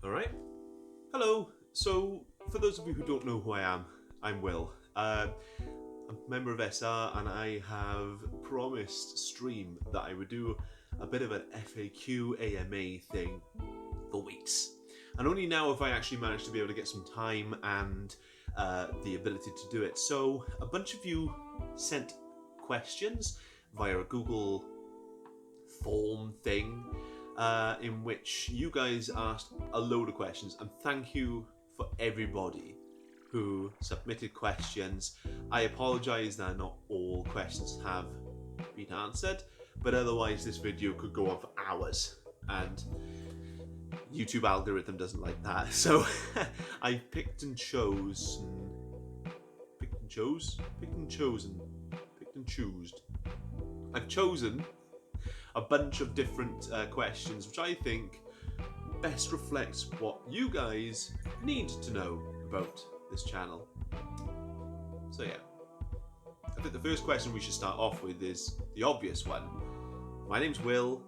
Alright, hello. So, for those of you who don't know who I am, I'm Will. I'm a member of SR and I have promised Stream that I would do a bit of an FAQ AMA thing for weeks. And only now have I actually managed to be able to get some time and the ability to do it. So, a bunch of you sent questions via a Google form thing. In which you guys asked a load of questions, and thank you for everybody who submitted questions. I apologise that not all questions have been answered, but otherwise this video could go on for hours, and YouTube algorithm doesn't like that. So I picked and chosen. I've chosen a bunch of different questions which I think best reflects what you guys need to know about this channel. So yeah, I think the first question we should start off with is the obvious one. My name's Will,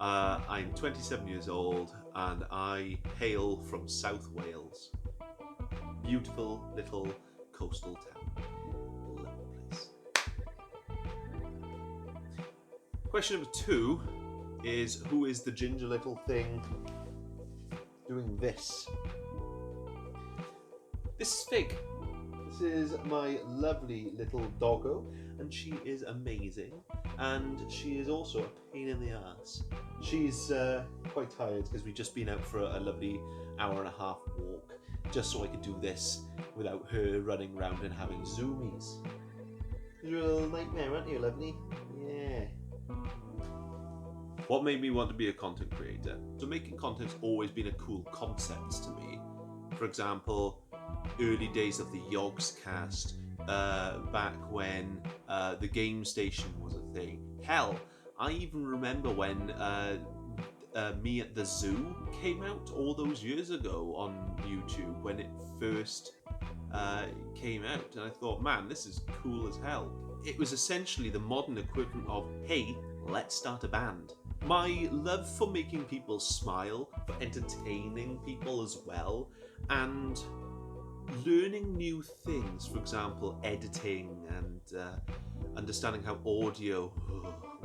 I'm 27 years old and I hail from South Wales. Beautiful little coastal town. Lovely place. Question number 2 is, who is the ginger little thing doing this? This is Fig. This is my lovely little doggo, and she is amazing, and she is also a pain in the ass. She's quite tired because we've just been out for a lovely hour and a half walk, just so I could do this without her running around and having zoomies. You're a little nightmare, aren't you, lovely? Yeah. What made me want to be a content creator? So making content's always been a cool concept to me. For example, early days of the Yogscast, back when the game station was a thing. Hell, I even remember when Me at the Zoo came out all those years ago on YouTube when it first came out, and I thought, man, this is cool as hell. It was essentially the modern equivalent of, hey, let's start a band. My love for making people smile, for entertaining people as well, and learning new things, for example, editing and understanding how audio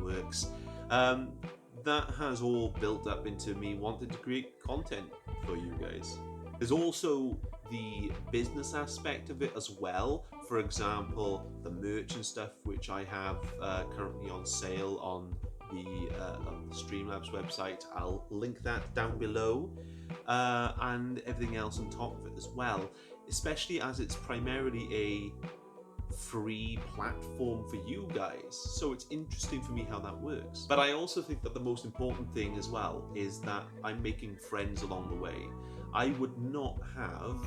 works, that has all built up into me wanting to create content for you guys. There's also the business aspect of it as well. For example, the merch and stuff which I have currently on sale on the Streamlabs website. I'll link that down below, and everything else on top of it as well, especially as it's primarily a free platform for you guys, so it's interesting for me how that works. But I also think that the most important thing as well is that I'm making friends along the way. I would not have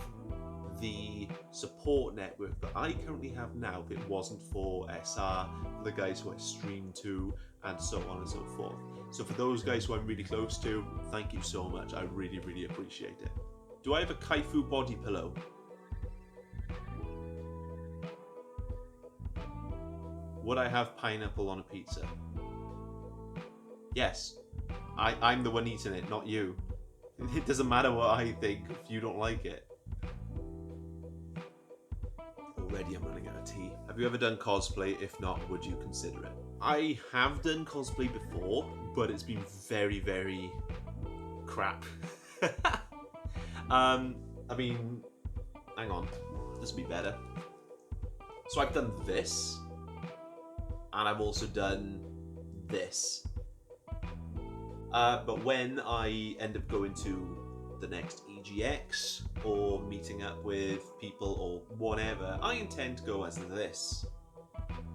the support network that I currently have now if it wasn't for SR, for the guys who I stream to, and so on and so forth. So for those guys who I'm really close to, thank you so much. I really, really appreciate it. Do I have a Kaifu body pillow? Would I have pineapple on a pizza? Yes. I'm the one eating it, not you. It doesn't matter what I think if you don't like it. Already I'm running out of tea. Have you ever done cosplay? If not, would you consider it? I have done cosplay before, but it's been very, very crap. I mean, hang on, this would be better. So I've done this, and I've also done this. But when I end up going to the next EGX or meeting up with people or whatever, I intend to go as this.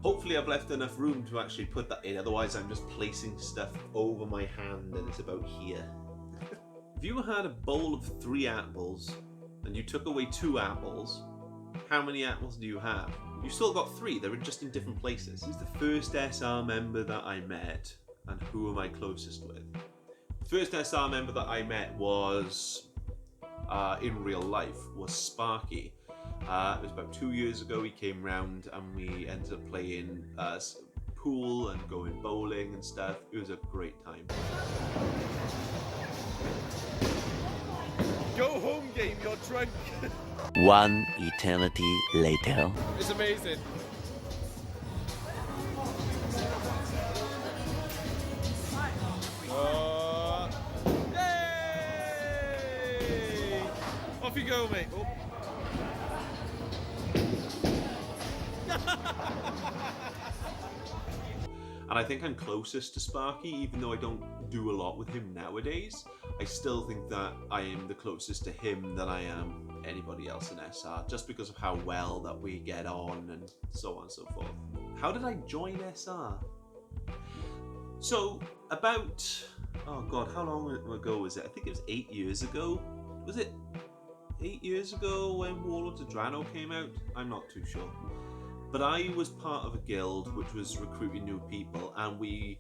Hopefully I've left enough room to actually put that in, otherwise I'm just placing stuff over my hand and it's about here. If you had a bowl of 3 apples and you took away 2 apples, how many apples do you have? You've still got 3, they're just in different places. Who's the first SR member that I met and who am I closest with? The first SR member that I met was, in real life, was Sparky. It was about 2 years ago. He came round and we ended up playing pool and going bowling and stuff. It was a great time. Go home game, you're drunk. One eternity later. It's amazing. Yay! Off you go, mate. Oh. And I think I'm closest to Sparky, even though I don't do a lot with him nowadays. I still think that I am the closest to him than I am anybody else in SR, just because of how well that we get on and so on and so forth. How did I join SR? So, about, oh god, how long ago was it? I think it was 8 years ago. Was it 8 years ago when Warlords of Drano came out? I'm not too sure. But I was part of a guild which was recruiting new people, and we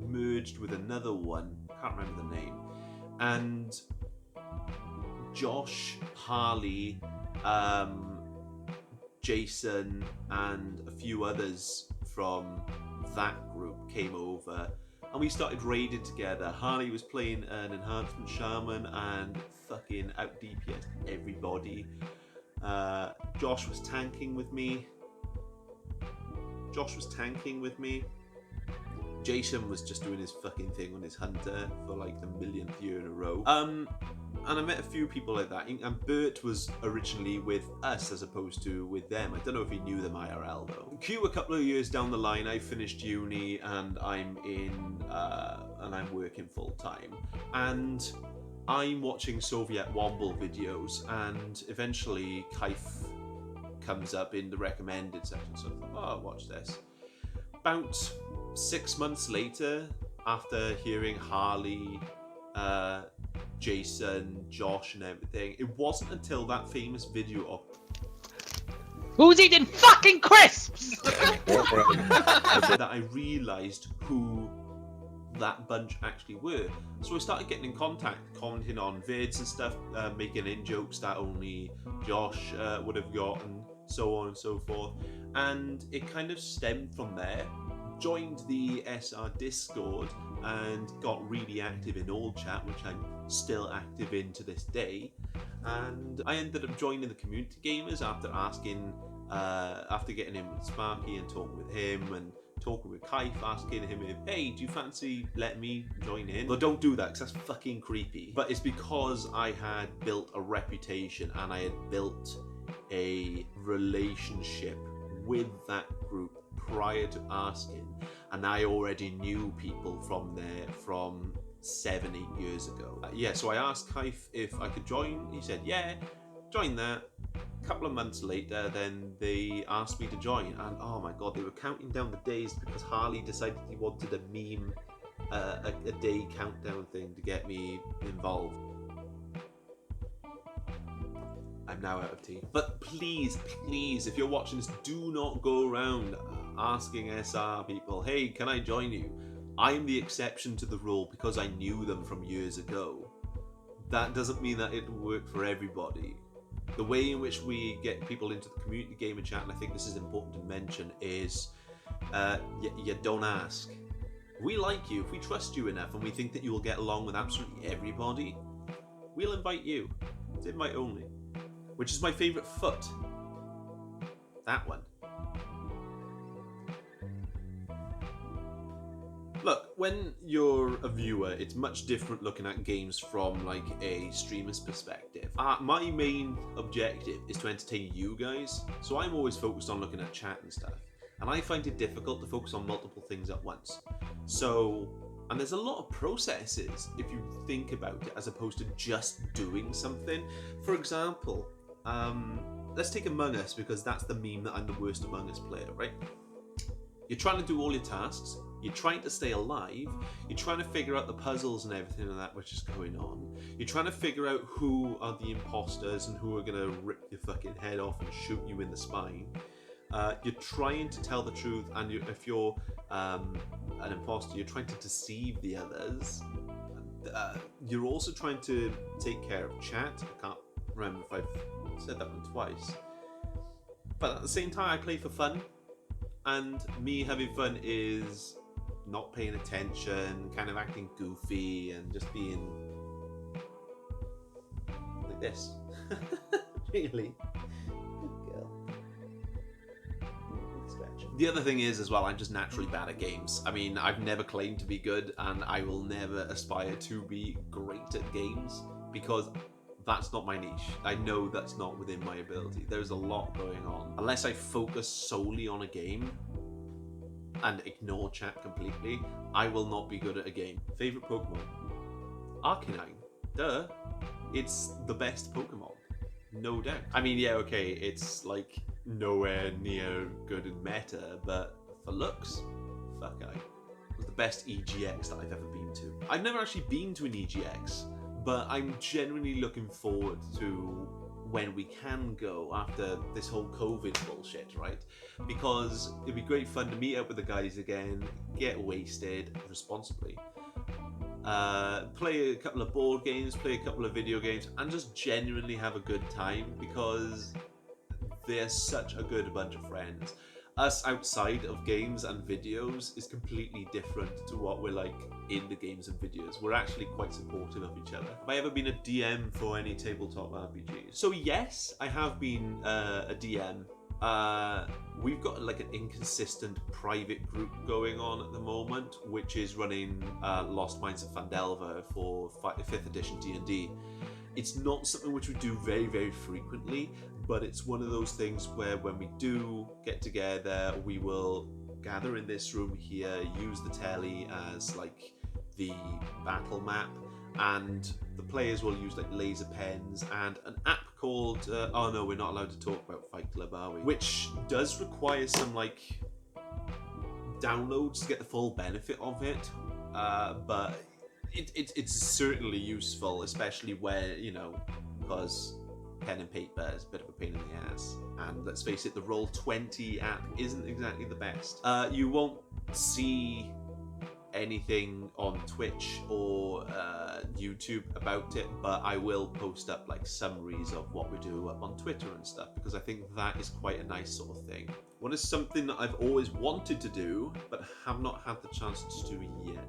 merged with another one, I can't remember the name, and Josh, Harley, Jason, and a few others from that group came over, and we started raiding together. Harley was playing an enhancement shaman and fucking out DPS everybody. Josh was tanking with me. Jason was just doing his fucking thing on his hunter for like the millionth year in a row. And I met a few people like that. And Bert was originally with us as opposed to with them. I don't know if he knew them IRL though. A couple of years down the line, I finished uni and I'm working full time. And I'm watching Soviet Womble videos, and eventually Kaif comes up in the recommended section, so I thought, oh, I'll watch this. About 6 months later, after hearing Harley, Jason, Josh and everything, it wasn't until that famous video of who's eating fucking crisps that I realised who that bunch actually were. So I started getting in contact, commenting on vids and stuff, making in jokes that only Josh would have got, and so on and so forth. And it kind of stemmed from there. Joined the SR Discord and got really active in all chat, which I'm still active in to this day. And I ended up joining the community gamers after after getting in with Sparky and talking with him and talking with Kaif, asking him if, hey, do you fancy letting me join in? Well, don't do that because that's fucking creepy. But it's because I had built a reputation and I had built a relationship with that group prior to asking, and I already knew people from there from 7-8 years ago. So I asked Kaif if I could join. He said, yeah, join that. A couple of months later, then they asked me to join, and oh my god, they were counting down the days because Harley decided he wanted a meme, a day countdown thing to get me involved. I'm now out of tea. But please, if you're watching this, do not go around asking SR people, hey, can I join you? I'm the exception to the rule because I knew them from years ago. That doesn't mean that it will work for everybody. The way in which we get people into the community gamer chat, and I think this is important to mention, is you don't ask. If we like you, if we trust you enough and we think that you will get along with absolutely everybody, we'll invite you. It's invite only. Which is my favourite foot. That one. Look, when you're a viewer, it's much different looking at games from like a streamer's perspective. My main objective is to entertain you guys, so I'm always focused on looking at chat and stuff. And I find it difficult to focus on multiple things at once. So, and there's a lot of processes if you think about it, as opposed to just doing something. For example, let's take Among Us, because that's the meme that I'm the worst Among Us player, right? You're trying to do all your tasks, you're trying to stay alive, you're trying to figure out the puzzles and everything like that which is going on, you're trying to figure out who are the imposters and who are going to rip your fucking head off and shoot you in the spine. You're trying to tell the truth, and if you're an imposter, you're trying to deceive the others. You're also trying to take care of chat. I can't remember if I've said that one twice. But at the same time, I play for fun, and me having fun is not paying attention, kind of acting goofy, and just being like this. Really. Good girl. Stretch. The other thing is as well, I'm just naturally bad at games. I mean, I've never claimed to be good, and I will never aspire to be great at games, because that's not my niche. I know that's not within my ability. There's a lot going on. Unless I focus solely on a game and ignore chat completely, I will not be good at a game. Favorite Pokemon? Arcanine. Duh. It's the best Pokemon. No doubt. I mean, yeah, okay, it's like nowhere near good in meta, but for looks, fuck I. It was the best EGX that I've ever been to. I've never actually been to an EGX, but I'm genuinely looking forward to when we can go after this whole COVID bullshit, right? Because it'd be great fun to meet up with the guys again, get wasted responsibly, play a couple of board games, play a couple of video games, and just genuinely have a good time, because they're such a good bunch of friends. Us outside of games and videos is completely different to what we're like in the games and videos. We're actually quite supportive of each other. Have I ever been a DM for any tabletop RPGs? So yes, I have been a DM. We've got like an inconsistent private group going on at the moment, which is running Lost Mines of Phandelver for 5th edition D&D. It's not something which we do very, very frequently, but it's one of those things where when we do get together, we will gather in this room here, use the telly as like the battle map, and the players will use like laser pens and an app called, oh no, we're not allowed to talk about Fight Club, are we? Which does require some like downloads to get the full benefit of it, but it's certainly useful, especially where, you know, because pen and paper is a bit of a pain in the ass, and let's face it, the Roll20 app isn't exactly the best. You won't see anything on Twitch or YouTube about it, but I will post up like summaries of what we do up on Twitter and stuff, because I think that is quite a nice sort of thing. What is something that I've always wanted to do but have not had the chance to do yet?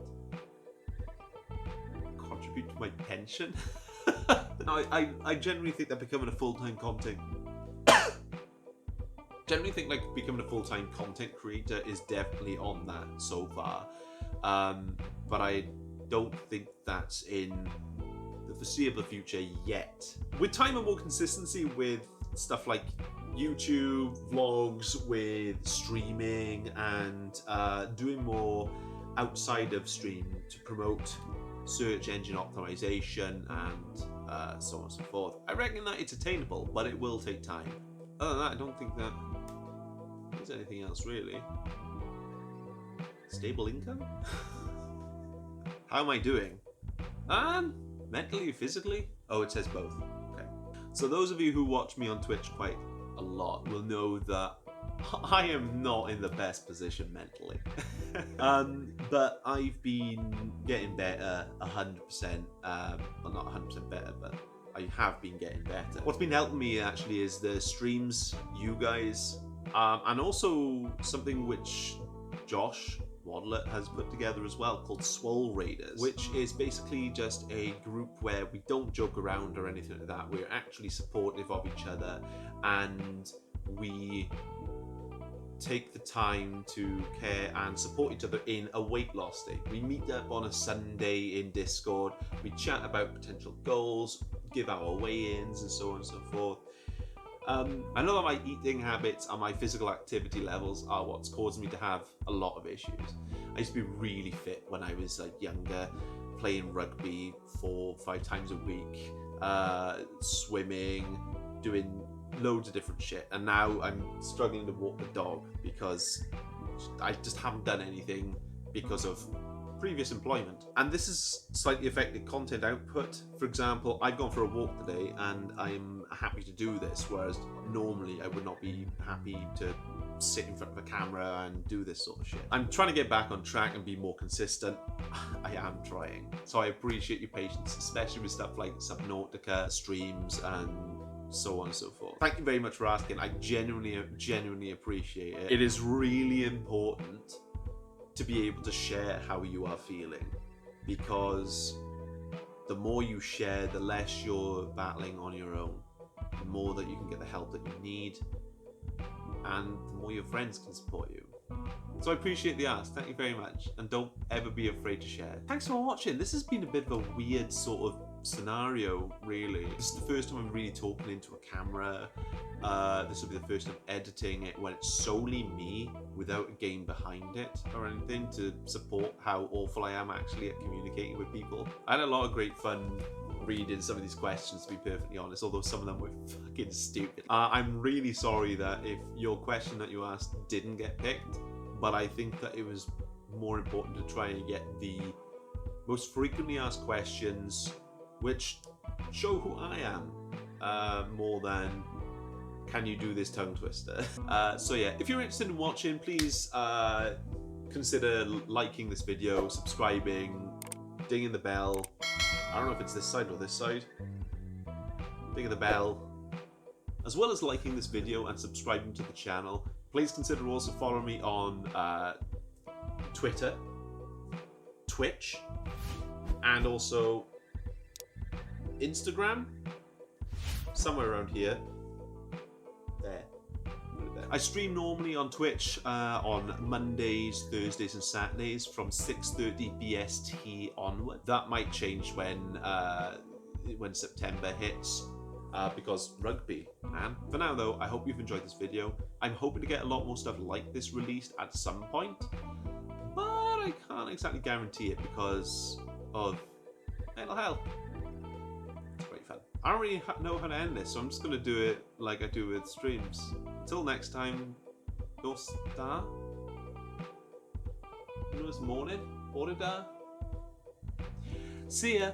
Contribute to my pension? No, I generally think that becoming a full-time content creator is definitely on that so far, but I don't think that's in the foreseeable future yet. With time and more consistency with stuff like YouTube, vlogs, with streaming, and doing more outside of stream to promote search engine optimization and so on and so forth, I reckon that it's attainable, but it will take time. Other than that, I don't think that there's anything else really. Stable income? How am I doing? Mentally, physically? Oh, it says both. Okay. So those of you who watch me on Twitch quite a lot will know that I am not in the best position mentally. But I've been getting better 100%. Well, not 100% better, but I have been getting better. What's been helping me actually is the streams, you guys, and also something which Josh Wadlet has put together as well, called Swole Raiders, which is basically just a group where we don't joke around or anything like that. We're actually supportive of each other, and we take the time to care and support each other in a weight loss state. We meet up on a Sunday in Discord, we chat about potential goals, give our weigh-ins and so on and so forth. I know that my eating habits and my physical activity levels are what's caused me to have a lot of issues. I used to be really fit when I was like younger, playing rugby 4-5 times a week, swimming, doing loads of different shit, and now I'm struggling to walk the dog because I just haven't done anything because of previous employment. And this has slightly affected content output. For example, I've gone for a walk today and I'm happy to do this, whereas normally I would not be happy to sit in front of a camera and do this sort of shit. I'm trying to get back on track and be more consistent. I am trying. So I appreciate your patience, especially with stuff like Subnautica streams and so on and so forth. Thank you very much for asking. I genuinely appreciate it. It is really important to be able to share how you are feeling, because the more you share, the less you're battling on your own, the more that you can get the help that you need, and the more your friends can support you. So I appreciate the ask, thank you very much, and don't ever be afraid to share. Thanks for watching. This has been a bit of a weird sort of scenario, really. This is the first time I'm really talking into a camera. This will be the first time editing it when it's solely me, without a game behind it or anything to support how awful I am actually at communicating with people. I had a lot of great fun reading some of these questions, to be perfectly honest, although some of them were fucking stupid. I'm really sorry that if your question that you asked didn't get picked, but I think that it was more important to try and get the most frequently asked questions which show who I am, more than can you do this tongue twister. So yeah, if you're interested in watching, please consider liking this video, subscribing, dinging the bell. I don't know if it's this side or this side. Dinging the bell, as well as liking this video and subscribing to the channel. Please consider also following me on Twitter, Twitch, and also Instagram, somewhere around here. There. I stream normally on Twitch on Mondays, Thursdays and Saturdays from 6:30 BST onward. That might change when September hits, because rugby, man. For now though, I hope you've enjoyed this video. I'm hoping to get a lot more stuff like this released at some point, but I can't exactly guarantee it because of mental health. It's great fun. I don't really know how to end this, so I'm just going to do it like I do with streams. Until next time, your star. You know, it's morning. Order. See ya.